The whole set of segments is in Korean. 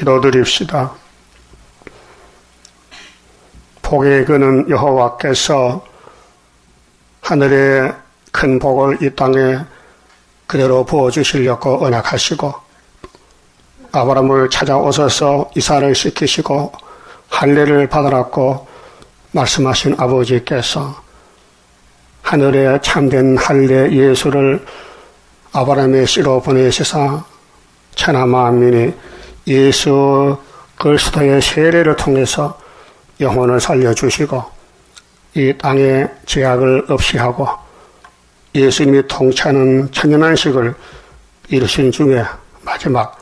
기도드립시다. 복의 근원 여호와께서 하늘의 큰 복을 이 땅에 그대로 부어주시려고 언약하시고 아브라함을 찾아오셔서 이사를 시키시고 할례를 받으라고 말씀하신 아버지께서 하늘에 참된 할례 예수를 아브라함의 씨로 보내시사 천하 만민이 예수 그리스도의 세례를 통해서 영혼을 살려주시고 이 땅에 제약을 없이 하고 예수님이 통치하는 천연안식을 이루신 중에 마지막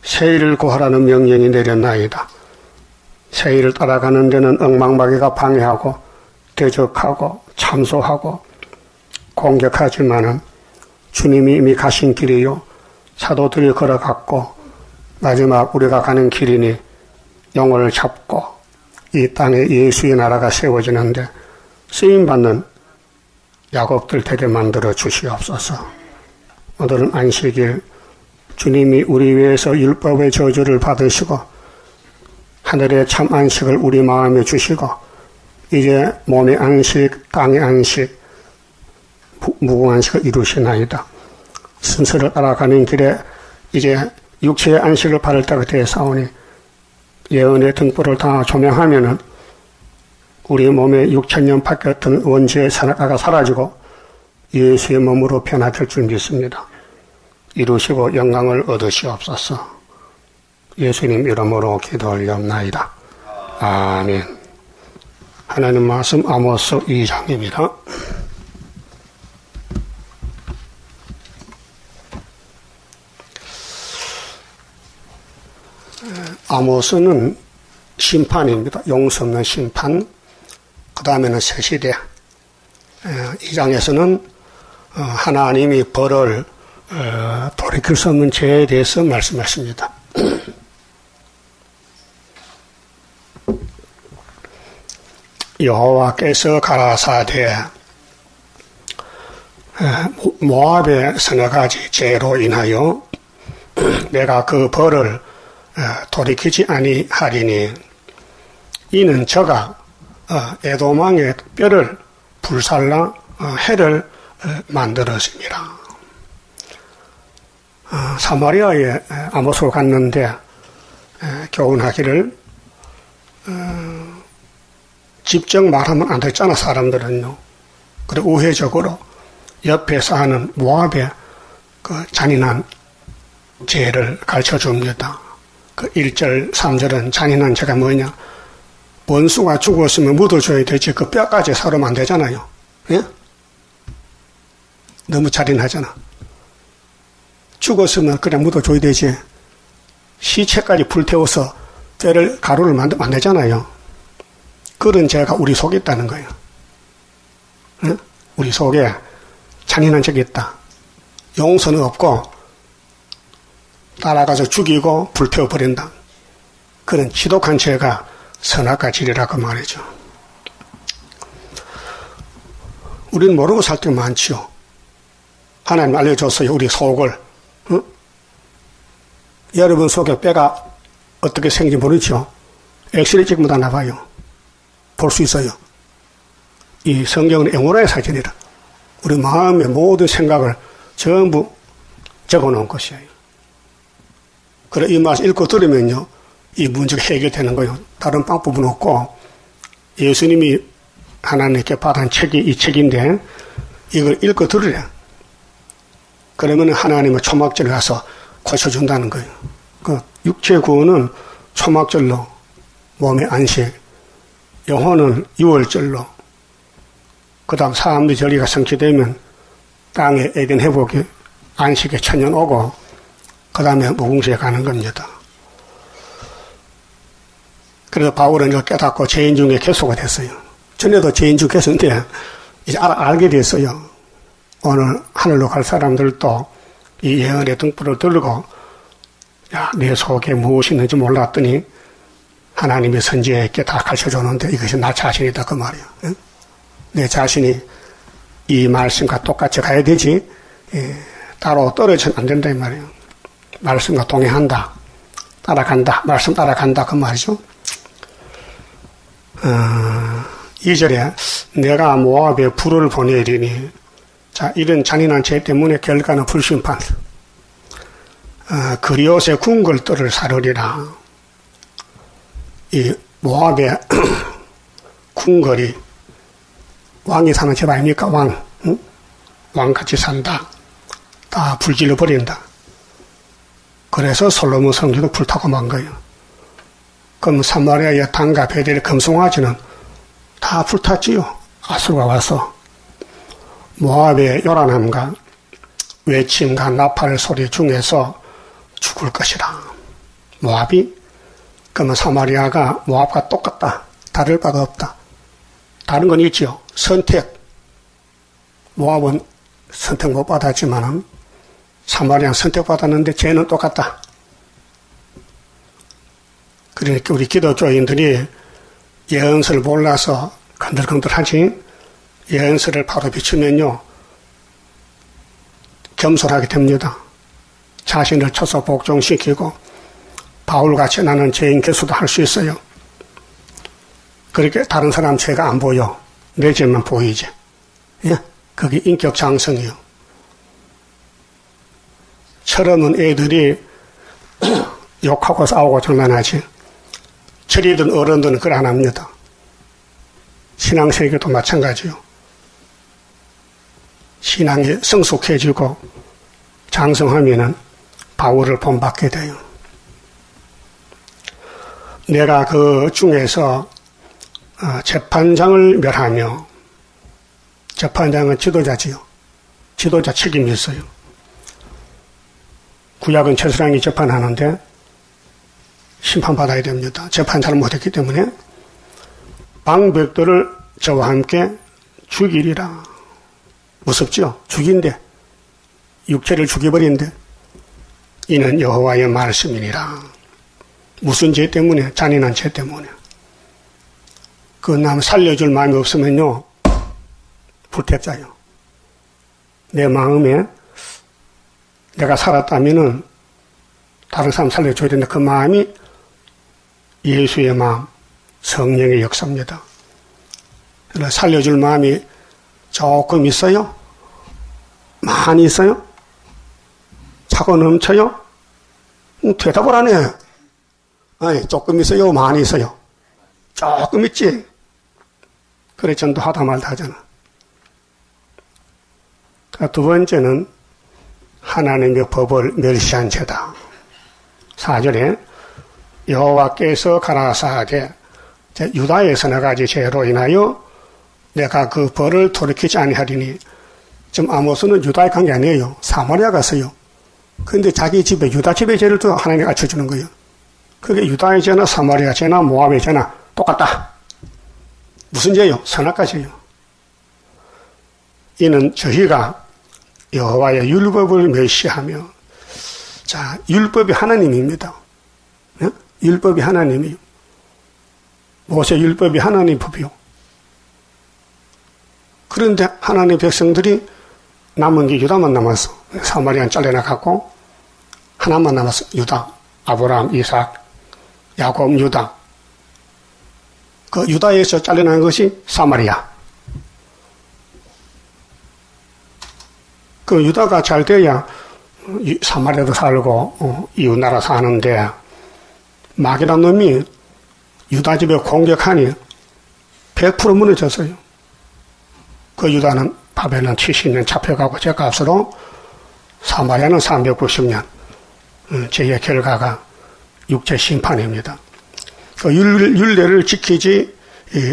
세일을 구하라는 명령이 내렸나이다. 세일을 따라가는 데는 엉망마귀가 방해하고 대적하고 참소하고 공격하지만은 주님이 이미 가신 길이요 사도들이 걸어갔고 마지막 우리가 가는 길이니 영혼을 잡고 이 땅에 예수의 나라가 세워지는데 쓰임받는 야곱들 되게 만들어 주시옵소서. 오늘은 안식일 주님이 우리 위해서 율법의 저주를 받으시고 하늘의 참 안식을 우리 마음에 주시고 이제 몸의 안식, 땅의 안식, 무궁안식을 이루시나이다. 순서를 따라가는 길에 이제 육체의 안식을 받을 때가 되사오니 예언의 등불을 다 조명하면은 우리 몸에 6,000년 바뀌었던 원죄의 산악가가 사라지고 예수의 몸으로 변화될 줄 믿습니다. 이루시고 영광을 얻으시옵소서. 예수님 이름으로 기도 올려옵나이다. 아멘. 하나님 말씀 아모스 2장입니다. 아모스는 심판입니다. 용서 없는 심판. 그 다음에는 새시대. 이 장에서는 하나님이 벌을 돌이킬 수 없는 죄에 대해서 말씀하십니다. 여호와께서 가라사대 모압의 서너 가지 죄로 인하여 내가 그 벌을 돌이키지 아니하리니 이는 저가 에돔왕의 뼈를 불살라 해를 만들었습니다. 사마리아에 아모스가 갔는데 교훈하기를 직접 말하면 안 됐잖아 사람들은요. 그리고 우회적으로 옆에 사는 모압의 그 잔인한 죄를 가르쳐줍니다. 그 1절 3절은 잔인한 죄가 뭐냐, 원수가 죽었으면 묻어줘야 되지 그 뼈까지 사르면 안 되잖아요. 예? 너무 잔인하잖아. 죽었으면 그냥 묻어줘야 되지 시체까지 불태워서 뼈를 가루를 만들면 안 되잖아요. 그런 죄가 우리 속에 있다는 거예요. 예? 우리 속에 잔인한 죄가 있다. 용서는 없고 따라가서 죽이고 불태워버린다. 그런 지독한 죄가 선악과 질이라고 말이죠. 우리는 모르고 살 때 많지요. 하나님 알려줬어요. 우리 속을. 응? 여러분 속에 뼈가 어떻게 생긴지 모르죠. 엑스레이 찍으면 다 나와요. 볼 수 있어요. 이 성경은 영혼의 사진이라. 우리 마음의 모든 생각을 전부 적어놓은 것이에요. 그래 이 말씀 읽고 들으면요, 이 문제가 해결되는 거예요. 다른 방법은 없고 예수님이 하나님께 받은 책이 이 책인데 이걸 읽고 들으래. 그러면 하나님의 초막절에 가서 고쳐준다는 거예요. 그 육체 구원은 초막절로 몸의 안식, 영혼은 유월절로, 그 다음 사암리 절기가 성취되면 땅의 에덴 회복이 안식에 천년 오고 그 다음에 무궁시에 가는 겁니다. 그래서 바울은 이걸 깨닫고 죄인 중에 개수가 됐어요. 전에도 죄인 중 개수인데 이제 알게 됐어요. 오늘 하늘로 갈 사람들도 이 예언의 등불을 들고 야, 내 속에 무엇이 있는지 몰랐더니 하나님의 선지자에게 다 가르쳐줬는데 이것이 나 자신이다 그 말이에요. 응? 내 자신이 이 말씀과 똑같이 가야 되지 따로 떨어져는 안 된다 이 말이에요. 말씀과 동행한다. 따라간다. 말씀 따라간다. 그 말이죠. 2절에 내가 모압에 불을 보내리니 자, 이런 잔인한 죄 때문에 결과는 불심판. 그리옷의 궁궐들을 사르리라. 이 모압의 궁궐이 왕이 사는 집 아닙니까? 왕. 응? 왕같이 산다. 다 불질러 버린다. 그래서 솔로몬 성전도 불타고 만 거예요. 그럼 사마리아의 단과 베델 금송아지는 다 불탔지요. 아수르가 와서. 모압의 요란함과 외침과 나팔 소리 중에서 죽을 것이라. 모압이 그러면 사마리아가 모압과 똑같다. 다를 바가 없다. 다른 건 있지요. 선택. 모압은 선택 못 받았지만은 사마리아는 선택받았는데 죄는 똑같다. 그러니까 우리 기독교인들이 예언서를 몰라서 건들건들하지 예언서를 바로 비추면요 겸손하게 됩니다. 자신을 쳐서 복종시키고 바울같이 나는 죄인 개수도 할 수 있어요. 그렇게 다른 사람 죄가 안 보여. 내 죄만 보이지. 예? 그게 인격 장성이요. 철없는 애들이 욕하고 싸우고 장난하지. 철이든 어른들은 그걸 안 합니다. 신앙세계도 마찬가지요. 신앙이 성숙해지고 장성하면은 바울을 본받게 돼요. 내가 그 중에서 재판장을 멸하며, 재판장은 지도자지요. 지도자 책임이 있어요. 구약은 최수랑이 재판하는데 심판받아야 됩니다. 재판 잘 못했기 때문에 방백들을 저와 함께 죽이리라. 무섭죠? 죽인데 육체를 죽여버린데 이는 여호와의 말씀이니라. 무슨 죄 때문에? 잔인한 죄 때문에. 그 남 살려줄 마음이 없으면요 불태자요. 내 마음에 내가 살았다면은 다른 사람 살려줘야 되는데 그 마음이 예수의 마음, 성령의 역사입니다. 살려줄 마음이 조금 있어요? 많이 있어요? 차고 넘쳐요? 대답을 안 해. 아니, 조금 있어요? 많이 있어요? 조금 있지? 그래, 전도하다 말다 하잖아. 두 번째는 하나님의 법을 멸시한 죄다. 4절에 여호와께서 가라사대 유다의 서너 가지 죄로 인하여 내가 그 벌을 돌이키지 아니하리니. 지금 아모스는 유다에 간 게 아니에요. 사마리아 갔어요. 그런데 자기 집에 유다 집의 죄를 또 하나님이 알려주는 거예요. 그게 유다의 죄나 사마리아 죄나 모압의 죄나 똑같다. 무슨 죄요? 선악과 죄요. 이는 저희가 여호와의 율법을 멸시하며, 자, 율법이 하나님입니다. 네? 율법이 하나님이요. 모세 율법이 하나님 법이요. 그런데 하나님 백성들이 남은 게 유다만 남았어. 사마리아는 잘려나갔고 하나만 남았어. 유다. 아브라함, 이삭, 야곱, 유다. 그 유다에서 잘려난 것이 사마리아. 그 유다가 잘 돼야 사마리아도 살고 이웃나라 사는데 마귀란 놈이 유다 집에 공격하니 100% 무너졌어요. 그 유다는 바벨론 70년 잡혀가고 죄값으로 사마리아는 390년 죄의 결과가 육체 심판입니다. 그 율례를 지키지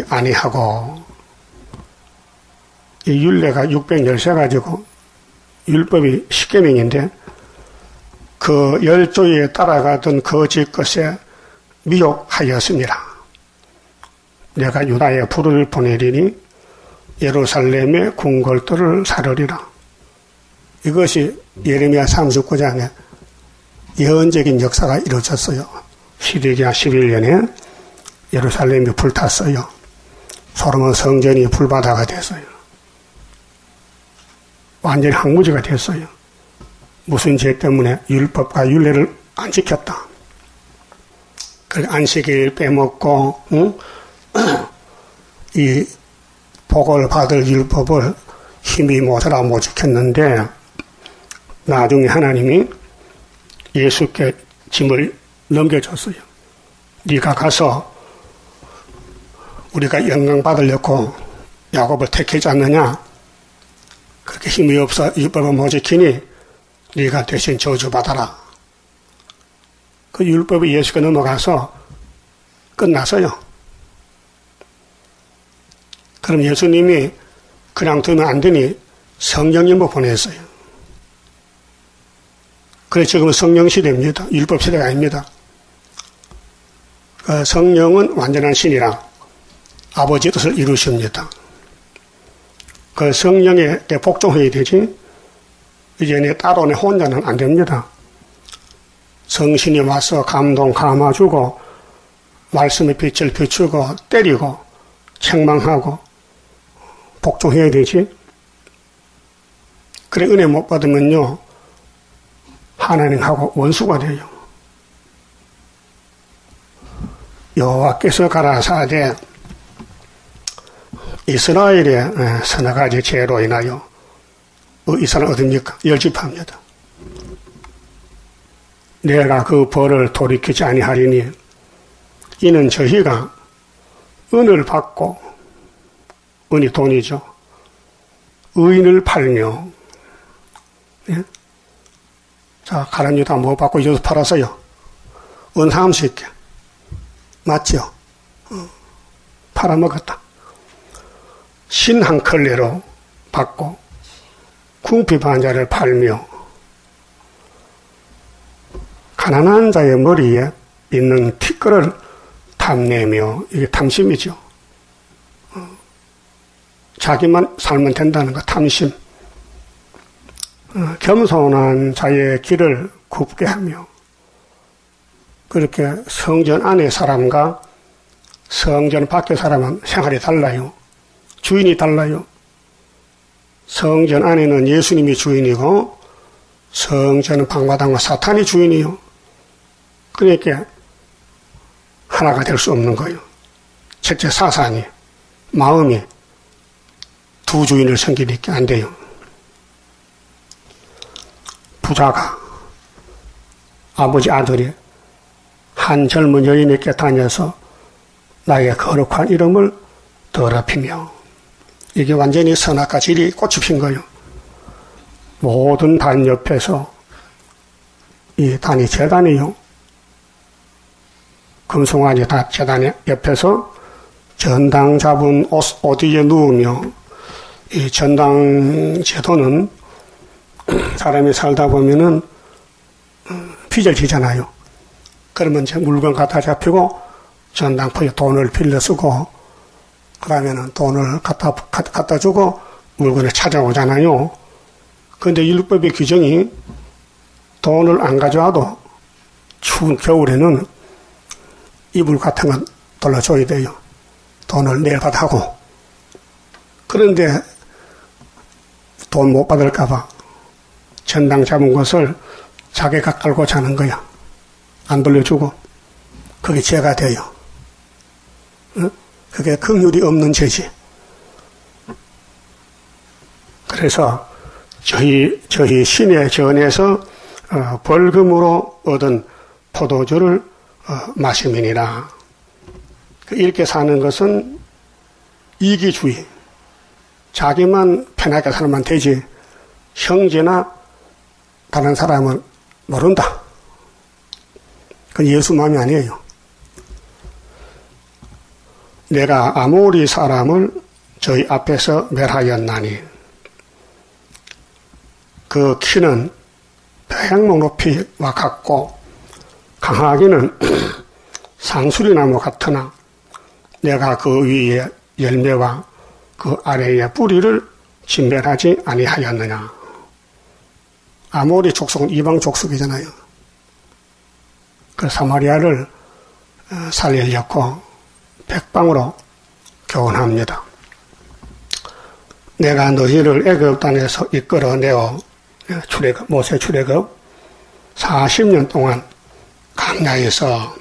아니하고 이 율례가 610세 가지고 율법이 10계명인데 그 10조에 따라가던 거짓 것에 미혹하였습니다. 내가 유다에 불을 보내리니 예루살렘의 궁궐들을 사르리라. 이것이 예레미야 39장에 예언적인 역사가 이루어졌어요. 시드기야 11년에 예루살렘이 불탔어요. 솔로몬 성전이 불바다가 됐어요. 완전히 항무지가 됐어요. 무슨 죄 때문에? 율법과 율례를 안 지켰다. 그 안식일 빼먹고, 응? 이 복을 받을 율법을 힘이 모자라 못 지켰는데, 나중에 하나님이 예수께 짐을 넘겨줬어요. 네가 가서 우리가 영광 받으려고 야곱을 택하지 않느냐? 그렇게 힘이 없어 율법을 못 지키니 네가 대신 저주받아라. 그 율법이 예수가 넘어가서 끝났어요. 그럼 예수님이 그냥 두면 안 되니 성령님을 보냈어요. 그래서 지금은 성령 시대입니다. 율법 시대가 아닙니다. 그 성령은 완전한 신이라 아버지의 뜻을 이루십니다. 그 성령에 복종해야 되지, 이제 내 따로 내 혼자는 안 됩니다. 성신이 와서 감동 감아주고, 말씀의 빛을 비추고, 때리고, 책망하고, 복종해야 되지. 그래, 은혜 못 받으면요, 하나님하고 원수가 돼요. 여호와께서 가라사대 이스라엘의 서너 가지 죄로 인하여 이스라엘 어딥니까? 열집합니다. 내가 그 벌을 돌이키지 아니하리니 이는 저희가 은을 받고, 은이 돈이죠. 의인을 팔며, 예? 자, 가룟 유다 뭐 받고 이어서 팔았어요? 은 30개. 맞죠? 팔아먹었다. 신 한 컬레로 받고 궁피 반자를 팔며 가난한 자의 머리에 있는 티끌을 탐내며, 이게 탐심이죠. 자기만 살면 된다는 거, 탐심. 겸손한 자의 길을 굽게 하며, 그렇게 성전 안의 사람과 성전 밖의 사람은 생활이 달라요. 주인이 달라요. 성전 안에는 예수님이 주인이고 성전은 방마당과 사탄이 주인이요. 그러니까 하나가 될 수 없는 거예요. 첫째 사상이, 마음이 두 주인을 섬기니까 안 돼요. 부자가 아버지 아들이 한 젊은 여인에게 다녀서 나의 거룩한 이름을 더럽히며, 이게 완전히 선악과 질이 꽃이 핀 거예요. 모든 단 옆에서, 이 단이 제단이요. 금송아지 다 제단 옆에서 전당 잡은 옷 위에 누우며, 이 전당 제도는 사람이 살다 보면은 빚을지잖아요. 그러면 이제 물건 갖다 잡히고 전당포에 돈을 빌려 쓰고, 그러면은 돈을 갖다 주고 물건을 찾아오잖아요. 그런데 율법의 규정이 돈을 안 가져와도 추운 겨울에는 이불 같은 건 돌려줘야 돼요. 돈을 내일 받하고. 그런데 돈 못 받을까봐 전당 잡은 것을 자기가 깔고 자는 거야. 안 돌려주고. 그게 죄가 돼요. 응? 그게 긍휼이 없는 죄지. 그래서 저희 신의 전에서 벌금으로 얻은 포도주를 마시미니라. 이렇게 사는 것은 이기주의. 자기만 편하게 살면 되지 형제나 다른 사람은 모른다. 그건 예수 마음이 아니에요. 내가 아모리 사람을 저희 앞에서 멸하였나니 그 키는 백목 높이와 같고 강하기는 상수리나무 같으나 내가 그 위에 열매와 그 아래의 뿌리를 진멸하지 아니하였느냐. 아모리 족속은 이방 족속이잖아요. 그 사마리아를 살리려고 백방으로 교훈합니다. 내가 너희를 애굽 땅에서 이끌어내어 모세 출애굽 40년 동안 광야에서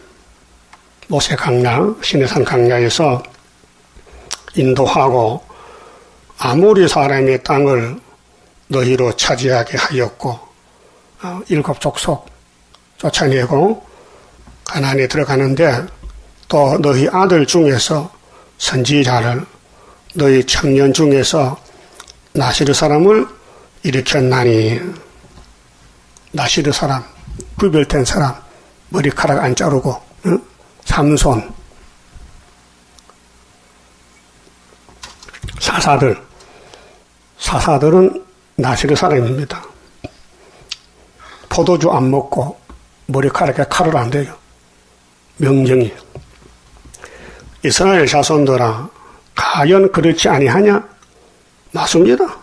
모세 강야, 시내산 강야에서 인도하고 아모리 사람의 땅을 너희로 차지하게 하였고 7 족속 쫓아내고 가나안에 들어가는데 또 너희 아들 중에서 선지자를 너희 청년 중에서 나시르 사람을 일으켰나니 나시르 사람 구별된 사람 머리카락 안 자르고 삼손 사사들은 나시르 사람입니다. 포도주 안 먹고 머리카락에 칼을 안 대요. 명령이. 이스라엘 자손들아 과연 그렇지 아니하냐? 맞습니다.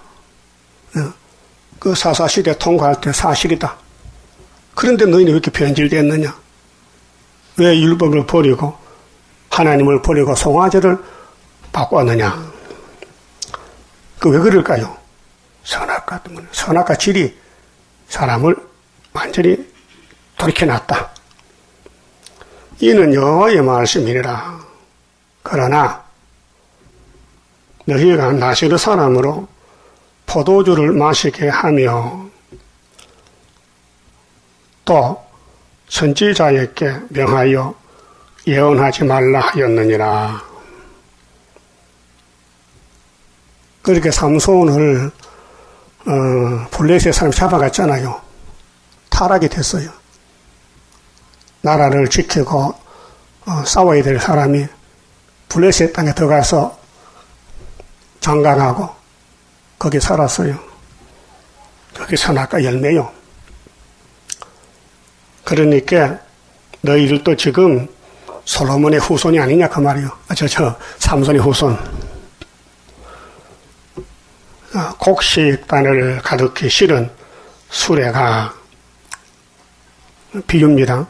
그 사사시대 통과할 때 사실이다. 그런데 너희는 왜 이렇게 변질됐느냐? 왜 율법을 버리고 하나님을 버리고 송아지를 바꿨느냐? 그 왜 그럴까요? 선악과 때문에. 선악과 질이 사람을 완전히 돌이켜놨다. 이는 여호와의 말씀이니라. 그러나 너희가 나시르 사람으로 포도주를 마시게 하며 또 선지자에게 명하여 예언하지 말라 하였느니라. 그렇게 삼손을 블레셋 사람이 잡아갔잖아요. 타락이 됐어요. 나라를 지키고 싸워야 될 사람이 블레셋 땅에 들어가서 장강하고 거기 살았어요. 그게 선악과 열매요. 그러니까 너희들도 지금 솔로몬의 후손이 아니냐 그 말이요. 삼손의 후손. 곡식단을 가득히 실은 수레가 비유입니다.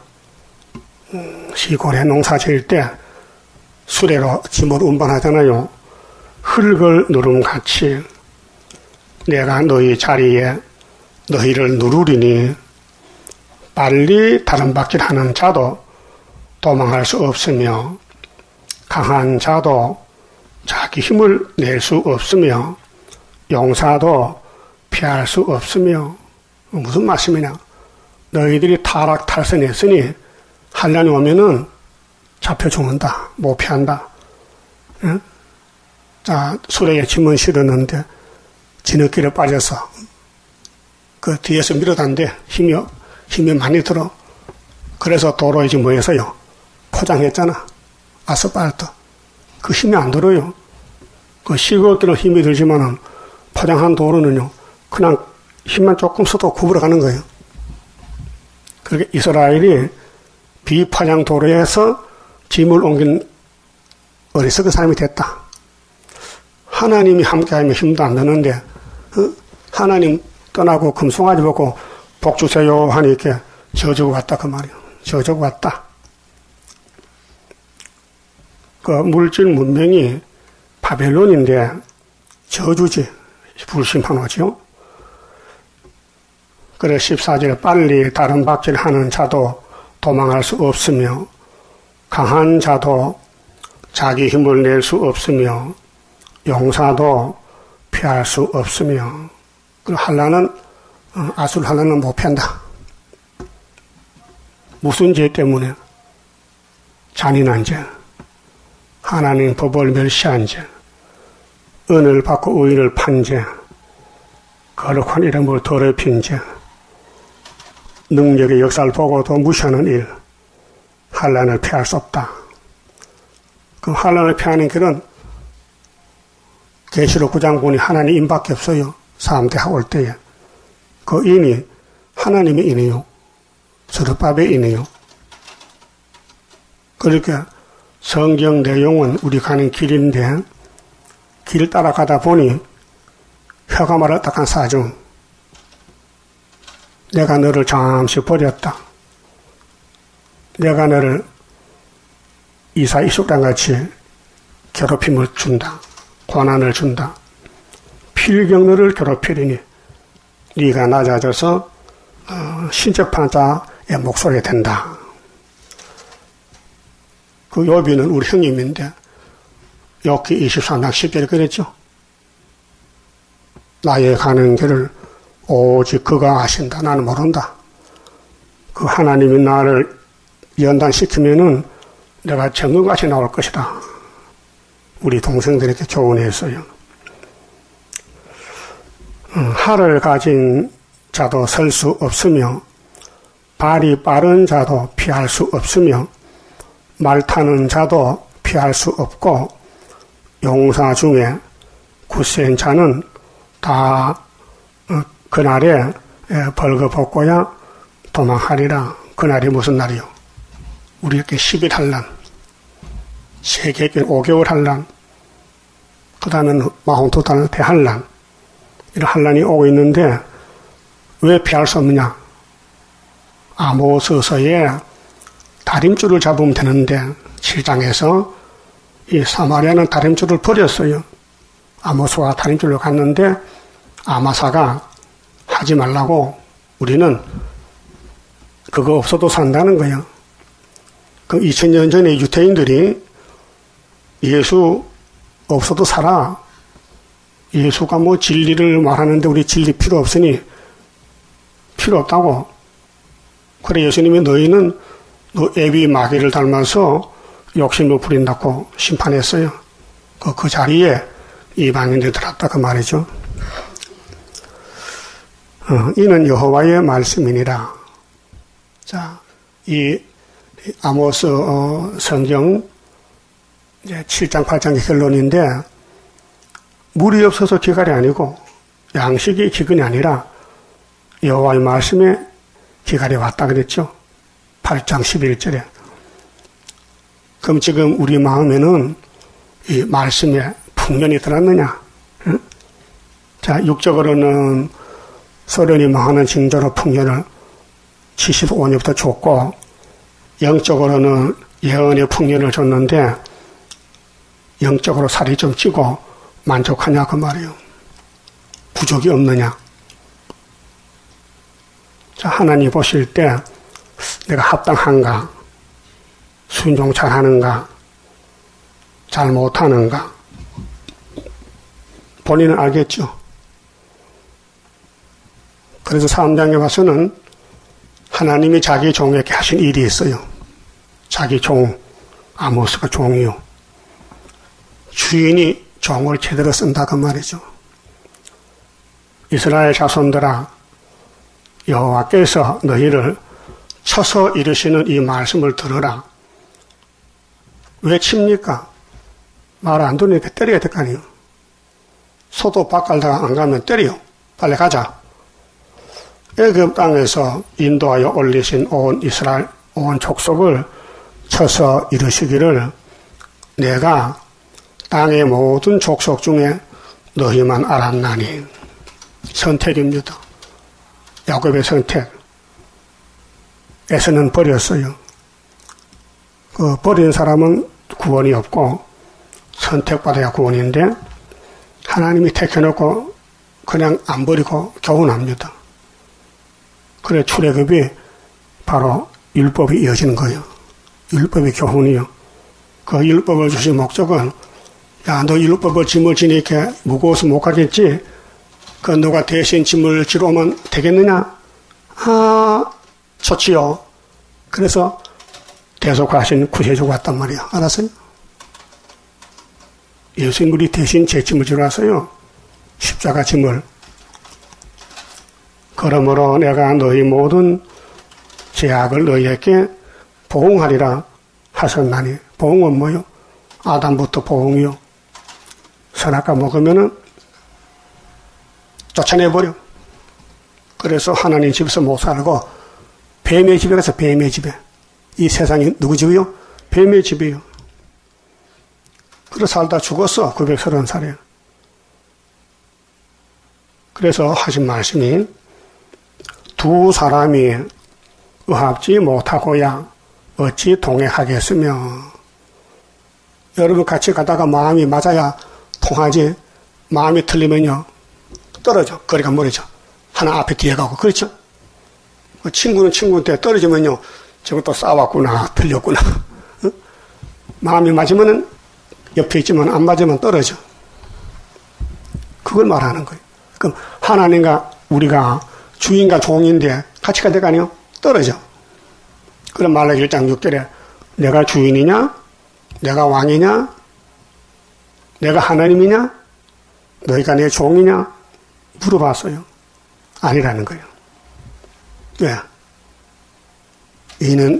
시골에 농사 지을 때 수레로 짐을 운반하잖아요. 흙을 누름같이 내가 너희 자리에 너희를 누르리니 빨리 다른 바퀴하는 자도 도망할 수 없으며 강한 자도 자기 힘을 낼 수 없으며 용사도 피할 수 없으며 무슨 말씀이냐? 너희들이 타락 탈선했으니 환난이 오면은 잡혀 죽는다. 못 피한다. 응? 자, 수레에 짐을 실었는데 진흙길에 빠져서 그 뒤에서 밀어단데 힘이 많이 들어. 그래서 도로에 지금 뭐해서요? 포장했잖아. 아스팔트. 그 힘이 안 들어요. 그 시골길은 힘이 들지만은 포장한 도로는요, 그냥 힘만 조금 써도 구부러가는 거예요. 그렇게 이스라엘이 비포장 도로에서 짐을 옮긴 어리석은 사람이 됐다. 하나님이 함께하면 힘도 안 드는데, 하나님 떠나고 금송아지 보고 복 주세요 하니까 저주고 왔다 그 말이에요. 저주고 왔다. 그 물질 문명이 바벨론인데 저주지. 불심판하죠. 그래 14절에 빨리 다른 박질하는 자도 도망할 수 없으며 강한 자도 자기 힘을 낼 수 없으며 용사도 피할 수 없으며 그 한란은 아술 한란은 못 피한다. 무슨 죄 때문에? 잔인한 죄, 하나님 법을 멸시한 죄, 은을 받고 의를 판 죄, 거룩한 이름을 더럽힌 죄, 능력의 역사를 보고도 무시하는 일, 환난을 피할 수 없다. 그 환난을 피하는 길은 계시록 9장 보니 하나님 인밖에 없어요. 사암대학 올 때에. 그 인이 하나님의 인이요. 스룹밥의 인이요. 그러니까 성경 내용은 우리 가는 길인데 길 따라가다 보니 혀가 말을 딱한 사정. 내가 너를 잠시 버렸다. 내가 너를 이사 이숙당같이 괴롭힘을 준다. 고난을 준다. 필경 너를 괴롭히리니 네가 낮아져서 신적판자의 목소리가 된다. 그 그 욥이는 우리 형님인데 욥기 23장 10절에 그랬죠. 나의 가는 길을 오직 그가 아신다. 나는 모른다. 그 하나님이 나를 연단시키면은 내가 정금같이 나올 것이다. 우리 동생들에게 교훈했어요. 활을 가진 자도 설 수 없으며 발이 빠른 자도 피할 수 없으며 말 타는 자도 피할 수 없고 용사 중에 굳센 자는 다 그날에 벌거벗고야 도망하리라. 그날이 무슨 날이요? 우리에게 10일 한란, 세계에게 5개월 한란, 그 다음에는 42달 대한란, 이런 한란이 오고 있는데 왜 피할 수 없느냐? 아모스서에 다림줄을 잡으면 되는데 7장에서 이 사마리아는 다림줄을 버렸어요. 아모스가 다림줄로 갔는데 아마사가 하지 말라고 우리는 그거 없어도 산다는 거예요. 그 2000년 전에 유태인들이 예수 없어도 살아. 예수가 뭐 진리를 말하는데 우리 진리 필요 없으니 필요 없다고. 그래 예수님이 너희는 너 애비 마귀를 닮아서 욕심을 부린다고 심판했어요. 그 자리에 이방인들이 들었다 그 말이죠. 이는 여호와의 말씀이니라. 자, 이 아모스 성경 이제 7장 8장의 결론인데 물이 없어서 기갈이 아니고 양식이 기근이 아니라 여호와의 말씀에 기갈이 왔다 그랬죠. 8장 11절에. 그럼 지금 우리 마음에는 이 말씀에 풍년이 들었느냐? 응? 자, 육적으로는 소련이 망하는 징조로 풍년을 75년부터 줬고 영적으로는 예언의 풍년을 줬는데 영적으로 살이 좀 찌고 만족하냐 그 말이에요. 부족이 없느냐. 자, 하나님 보실 때 내가 합당한가, 순종 잘하는가, 잘 못하는가 본인은 알겠죠. 그래서 3장에 와서는 하나님이 자기 종에게 하신 일이 있어요. 자기 종 아모스가 종이요. 주인이 종을 제대로 쓴다 그 말이죠. 이스라엘 자손들아, 여호와께서 너희를 쳐서 이르시는 이 말씀을 들으라. 왜 칩니까? 말 안 듣으니까 때려야 될 거 아니에요. 소도 밥 갈다가 안 가면 때려요. 빨리 가자. 애굽 땅에서 인도하여 올리신 온 이스라엘 온 족속을 쳐서 이르시기를 내가 땅의 모든 족속 중에 너희만 알았나니. 선택입니다. 야곱의 선택. 에서는 버렸어요. 그 버린 사람은 구원이 없고 선택받아야 구원인데 하나님이 택해놓고 그냥 안 버리고 교훈합니다. 그래 출애굽이 바로 율법이 이어지는 거예요. 율법의 교훈이요. 그 율법을 주신 목적은 야, 너 율법을 짐을 지니까 무거워서 못 가겠지? 그 너가 대신 짐을 지러 오면 되겠느냐? 아, 좋지요. 그래서 대속하신 구세주가 왔단 말이야. 알았어요? 예수님이 대신 제 짐을 지러 왔어요. 십자가 짐을. 그러므로 내가 너희 모든 죄악을 너희에게 보응하리라 하셨나니. 보응은 뭐요? 아담부터 보응이요. 선악과 먹으면은 쫓아내버려. 그래서 하나님 집에서 못 살고 뱀의 집에 가서 뱀의 집에. 이 세상이 누구 집이요? 뱀의 집이요. 그래서 살다 죽었어. 930살에. 그래서 하신 말씀이 두 사람이 의합지 못하고야 어찌 동행하겠으며. 여러분 같이 가다가 마음이 맞아야 통하지. 마음이 틀리면요 떨어져. 거리가 멀어져. 하나 앞에 뒤에 가고. 그렇죠? 친구는 친구한테 떨어지면요 저것도 싸웠구나 틀렸구나. 마음이 맞으면 옆에 있지만 안 맞으면 떨어져. 그걸 말하는 거예요. 그럼 하나님과 우리가 주인과 종인데 같이 갈 때가 아니요? 떨어져. 그럼 말라기 1장 6절에 내가 주인이냐? 내가 왕이냐? 내가 하나님이냐? 너희가 내 종이냐? 물어봤어요. 아니라는 거예요. 왜?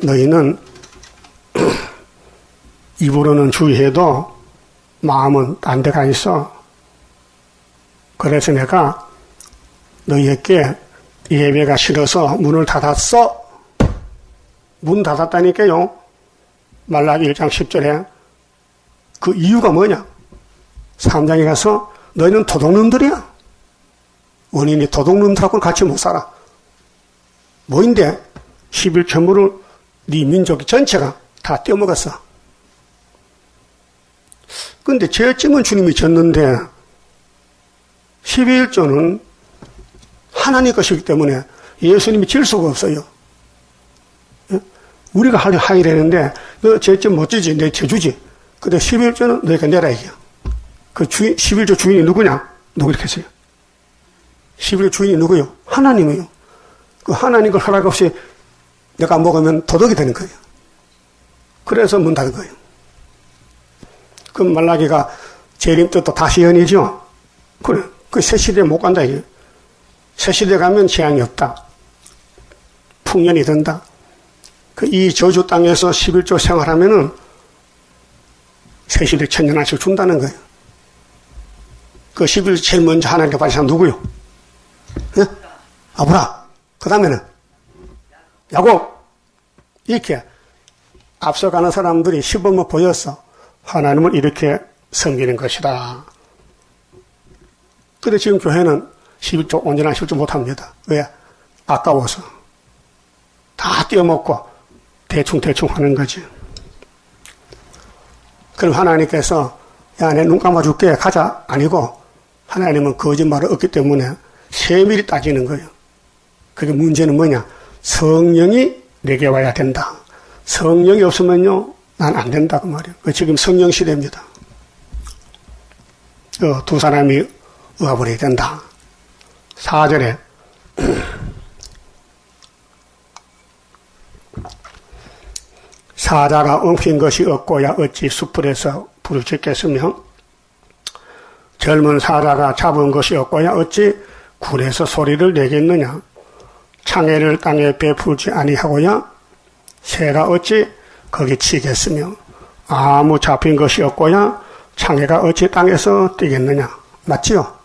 너희는 입으로는 주의해도 마음은 딴 데가 있어. 그래서 내가 너희에게 예배가 싫어서 문을 닫았어. 문 닫았다니까요. 말라기 1장 10절에 그 이유가 뭐냐? 3장에 가서 너희는 도둑놈들이야. 원인이 도둑놈들하고는 같이 못 살아. 뭐인데 11조물을 네 민족 전체가 다 떼어먹었어. 근데 죄짐은 주님이 졌는데 11조는 하나님 것이기 때문에 예수님이 질 수가 없어요. 우리가 하이라는데 너 죄짐 못 지지? 내 죄주지? 근데 11조는 너희가 내라 이게요. 그 11조 주인이 누구냐? 누구 이렇게 했어요? 11조 주인이 누구요? 하나님이요. 그 하나님 걸 허락 없이 내가 먹으면 도덕이 되는 거예요. 그래서 문 닫은 거예요. 그럼 말라기가 재림 뜻도 다시 연이죠? 그래. 그 새 시대에 못 간다, 이게. 새 시대에 가면 재앙이 없다. 풍년이 든다. 이 저주 땅에서 11조 생활하면은 새 시대 천년한씩 준다는 거예요. 그 11조 제일 먼저 하나님께 받은 사람 누구요? 예? 아브라. 그 다음에는 야곱. 이렇게 앞서가는 사람들이 시범을 보여서 하나님을 이렇게 섬기는 것이다. 근데 지금 교회는 11조, 온전한 11조 못합니다. 왜? 아까워서. 다 떼어먹고 대충 하는 거지. 그럼 하나님께서 야, 내 눈 감아줄게. 가자. 아니고 하나님은 거짓말을 없기 때문에 세밀히 따지는 거예요. 그게 문제는 뭐냐? 성령이 내게 와야 된다. 성령이 없으면요, 난 안 된다. 그 말이에요. 지금 성령 시대입니다. 두 사람이 의합을 해야 된다. 4절에 사자가 엉킨 것이 없고야 어찌 숯불에서 불을 짓겠으며 젊은 사자가 잡은 것이 없고야 어찌 굴에서 소리를 내겠느냐. 창해를 땅에 베풀지 아니하고야 새가 어찌 거기 치겠으며 아무 잡힌 것이 없고야 창해가 어찌 땅에서 뛰겠느냐. 맞지요?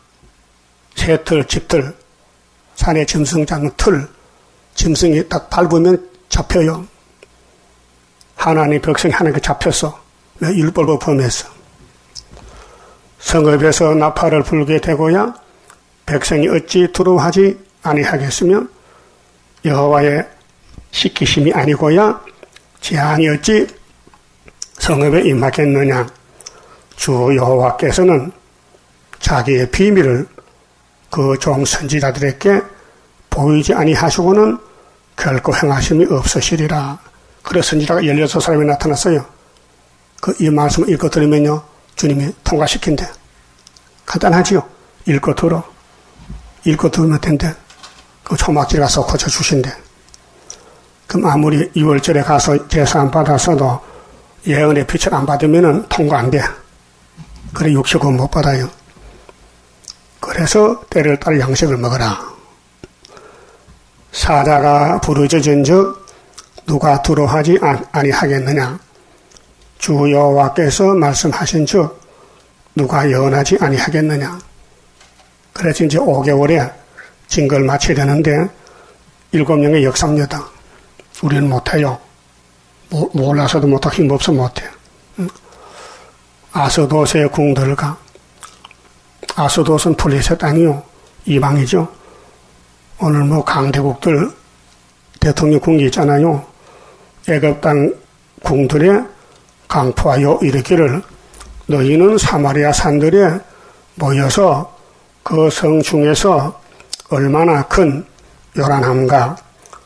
새틀, 집틀, 산에 짐승 잡는 틀, 짐승이 딱 밟으면 잡혀요. 하나님 백성이 하나님께 잡혔어. 왜? 율법을 범했어. 성읍에서 나팔을 불게 되고야 백성이 어찌 두려워하지 아니하겠으며 여호와의 시키심이 아니고야 재앙이 어찌 성읍에 임하겠느냐. 주 여호와께서는 자기의 비밀을 그 종 선지자들에게 보이지 아니하시고는 결코 행하심이 없으시리라. 그래서 선지자가 16사람이 나타났어요. 이 말씀을 읽고 들으면요, 주님이 통과시킨대. 간단하지요? 읽고 들어. 읽고 들으면 된대. 그 초막질 가서 고쳐주신대. 그럼 아무리 6월절에 가서 제사 안 받았어도 예언의 빛을 안 받으면 통과 안 돼. 그래, 육식은 못 받아요. 그래서 때를 따라 양식을 먹어라. 사자가 부르짖은즉 누가 두려워하지 아니하겠느냐. 주 여호와께서 말씀하신즉 누가 예언하지 아니하겠느냐. 그래서 이제 5개월에 징걸 마쳐야 되는데 7명의 역삼녀다. 우리는 못해요. 몰라서도 못하고 힘없어 못해. 아스도스의 궁들과 아스도스는 블레셋 땅이요. 이방이죠. 오늘 강대국들 대통령 궁이 있잖아요. 애굽 땅 궁들에 강포하여 이르기를 너희는 사마리아 산들에 모여서 그 성 중에서 얼마나 큰 요란함과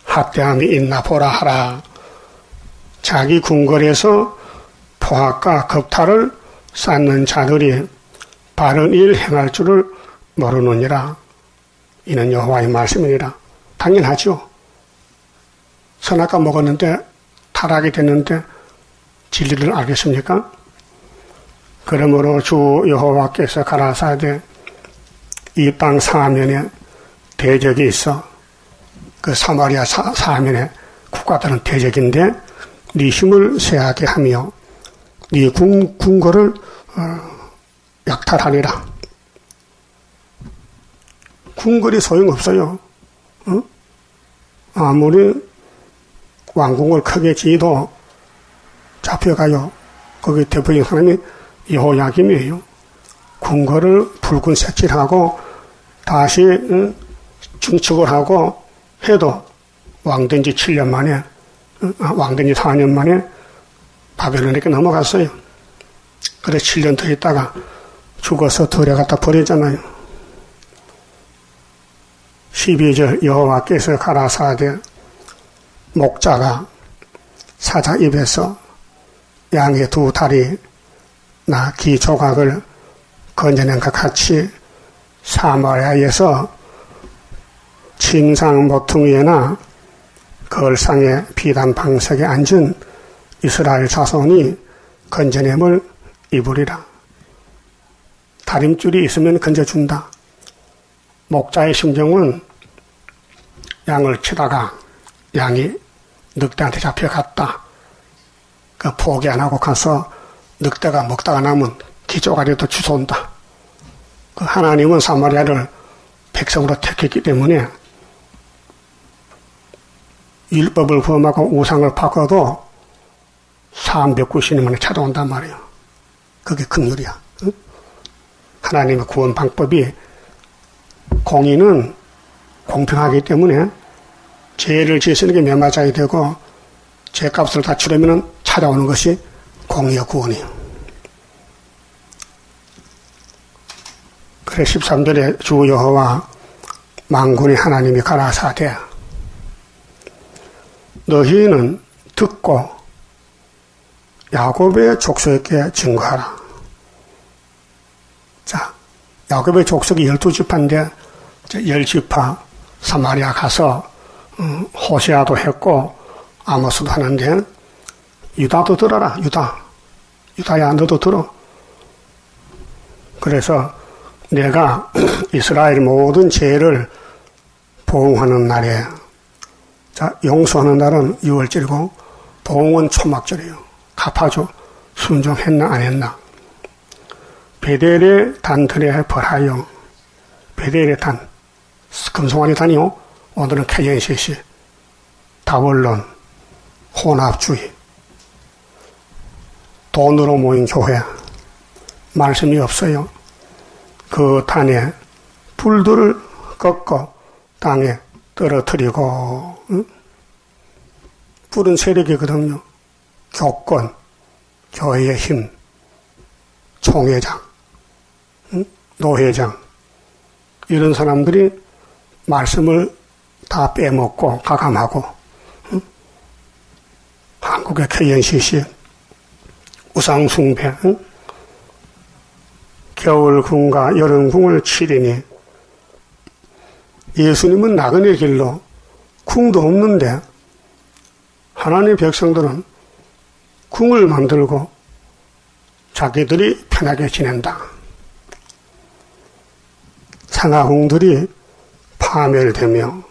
학대함이 있나 보라 하라. 자기 궁궐에서 포악과 겁탈을 쌓는 자들이 바른 일 행할 줄을 모르느니라. 이는 여호와의 말씀이니라. 당연하죠. 선악과 먹었는데 타락이 됐는데 진리를 알겠습니까? 그러므로 주 여호와께서 가라사대 이 땅 사면에 대적이 있어. 그 사마리아 사면에 국가들은 대적인데 네 힘을 세하게 하며 네 궁궐을 약탈하리라. 궁궐이 소용없어요. 어? 아무리 왕궁을 크게 지어도 잡혀가요. 거기 대표적인 사람이 여호야김이에요. 궁궐을 붉은 색칠하고 다시 증축을 하고 해도 왕된 지 7년 만에 왕된 지 4년 만에 바벨론에게 넘어갔어요. 그래서 7년 더 있다가 죽어서 들에 갖다 버렸잖아요. 12절 여호와께서 가라사대 목자가 사자 입에서 양의 두 다리 나 기 조각을 건져낸 것 같이 사마리아에서 침상 모퉁이에나 걸상의 비단 방석에 앉은 이스라엘 자손이 건져냄을 입으리라. 다림줄이 있으면 건져준다. 목자의 심정은 양을 치다가 양이 늑대한테 잡혀갔다. 그 포기 안 하고 가서 늑대가 먹다가 남은 기조가리도 주워온다. 그 하나님은 사마리아를 백성으로 택했기 때문에 율법을 범하고 우상을 바꿔도 390년 만에 찾아온단 말이에요. 그게 긍휼이야. 응? 하나님의 구원 방법이 공의는 공평하기 때문에 죄를 지으시는 게 매맞아야 되고 죄값을 다 치르면 찾아오는 것이 공의와 구원이에요. 그래 13절에 주 여호와 만군의 하나님이 가라사대 너희는 듣고 야곱의 족속에게 증거하라. 자, 야곱의 족속이 12지파인데 10지파 사마리아 가서 호세아도 했고 아모스도 하는데 유다도 들어라. 유다야 너도 들어. 그래서 내가 이스라엘 모든 죄를 보응하는 날에 자 용서하는 날은 6월절이고 보응은 초막절이에요. 갚아줘. 순종했나 안 했나. 베델의 단들에 벌하여 베델의 단 금송아지 단이요. 오늘은 KNCC 다원론 혼합주의 돈으로 모인 교회 말씀이 없어요. 그 단에 불들을 꺾어 땅에 떨어뜨리고 불은 세력이거든요. 교권, 교회의 힘, 총회장, 노회장 이런 사람들이 말씀을 다 빼먹고 가감하고 한국의 KNCC 우상숭배 겨울궁과 여름궁을 치리니 예수님은 나그네 길로 궁도 없는데 하나님의 백성들은 궁을 만들고 자기들이 편하게 지낸다. 상하궁들이 파멸되며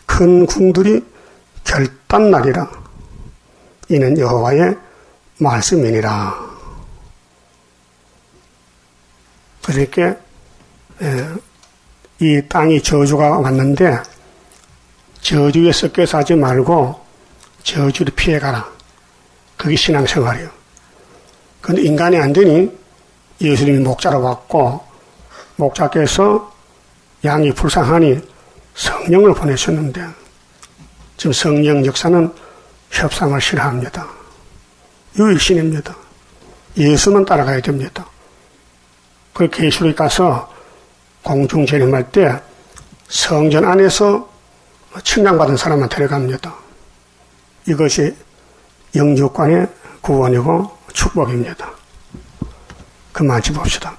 큰 궁들이 결단나리라. 이는 여호와의 말씀이니라. 그렇게 이 땅이 저주가 왔는데 저주에 섞여 사지 말고 저주를 피해가라. 그게 신앙생활이에요. 그런데 인간이 안 되니 예수님이 목자로 왔고 목자께서 양이 불쌍하니 성령을 보내셨는데 지금 성령 역사는 협상을 싫어합니다. 유일신입니다. 예수만 따라가야 됩니다. 그 계시록에 가서 공중 재림할 때 성전 안에서 칭찬받은 사람만 데려갑니다. 이것이 영주권의 구원이고 축복입니다. 그만 짚읍시다.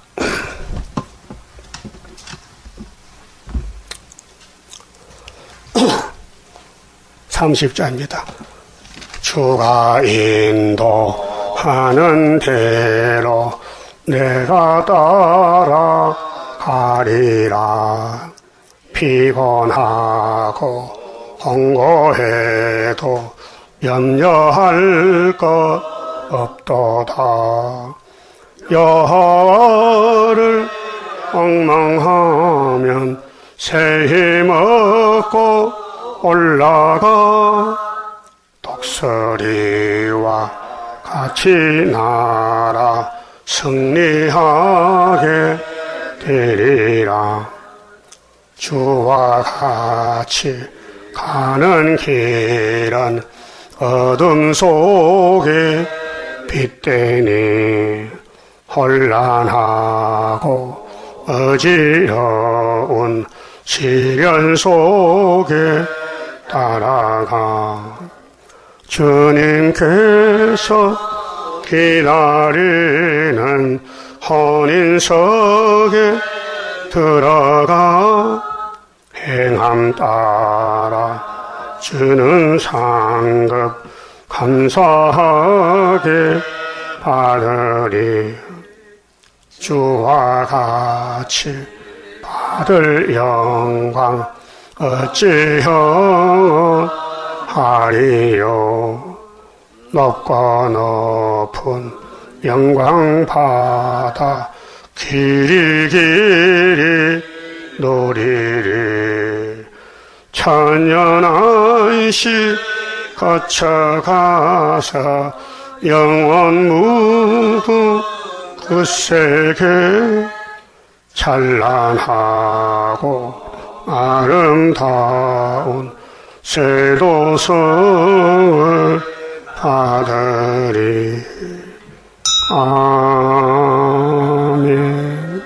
30자입니다. 주가 인도하는 대로 내가 따라가리라. 피곤하고 공고해도 염려할 것 없도다. 여호와를 엉망하면 새 힘 얻고 올라가 독수리와 같이 날아 승리하게 되리라. 주와 같이 가는 길은 어둠 속에 빛되니 혼란하고 어지러운 시련 속에 따라가 주님께서 기다리는 혼인석에 들어가 행함 따라 주는 상급 감사하게 받으리. 주와 같이 받을 영광 어찌 하리요. 높고 높은 영광 받아 길이 누리리. 천년안식 거쳐가서 영원 무궁 그 세계 찬란하고 아름다운 세도성을 받으리. 아멘.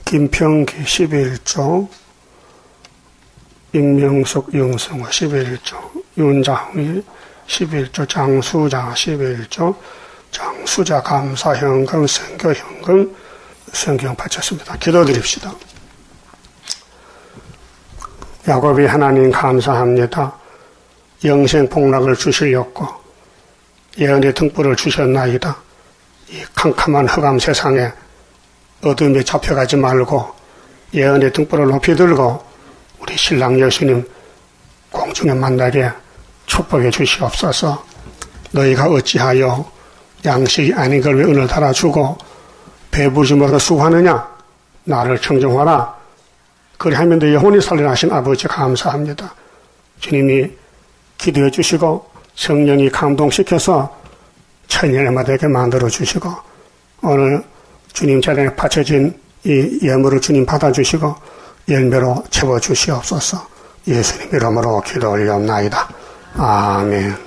김평기 11조, 임명숙 영성호 11조, 윤장희 11조, 장수자 11조, 장수자 감사현금, 선교현금, 성경 바쳤습니다. 기도드립시다. 야곱이 하나님 감사합니다. 영생 복락을 주시려고 예언의 등불을 주셨나이다. 이 캄캄한 흑암 세상에 어둠에 잡혀가지 말고 예언의 등불을 높이 들고 우리 신랑 예수님 공중에 만나게 축복해 주시옵소서. 너희가 어찌하여 양식이 아닌 걸 왜 은을 달아주고 배부르심으로 수고하느냐. 나를 청정하라. 그리하면 너 영혼이 살려나신 아버지 감사합니다. 주님이 기도해 주시고 성령이 감동시켜서 천년마다 되게 만들어 주시고 오늘 주님 자리에 바쳐진 이 예물을 주님 받아주시고 열매로 채워주시옵소서. 예수님 이름으로 기도 올리옵나이다. 아멘.